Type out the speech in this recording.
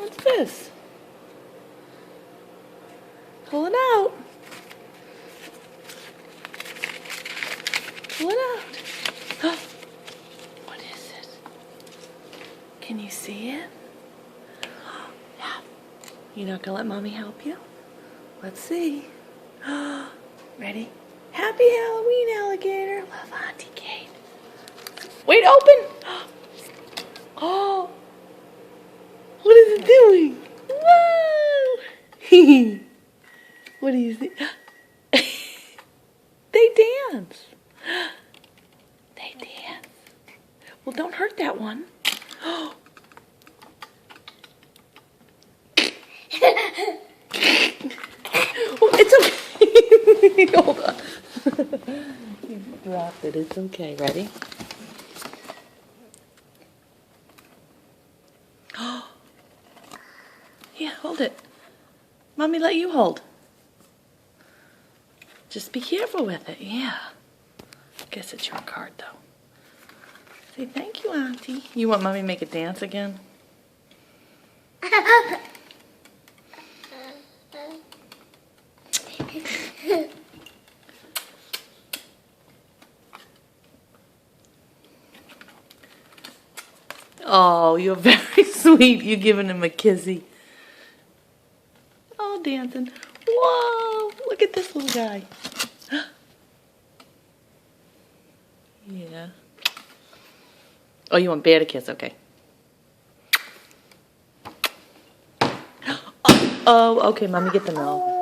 What's this? Pull it out. Pull it out. What is it? Can you see it? Yeah. You're not gonna let Mommy help you? Let's see. Ready? Happy Halloween, alligator. Love, Auntie Kate. Wait, open. Oh. What is it doing? Whoa. What do you think? They dance. They dance. Well, don't hurt that one. Oh, it's okay. Hold on. You dropped it. It's okay. Ready? Yeah, hold it. Mommy let you hold. Just be careful with it. Yeah. Guess it's your card, though. Say thank you, Auntie. You want Mommy to make a dance again? Oh, you're very sweet. You're giving him a kissy. Oh, dancing. Whoa, look at this little guy. Yeah. Oh, you want Bear to kiss? Okay. Oh, okay, Mommy, get the milk.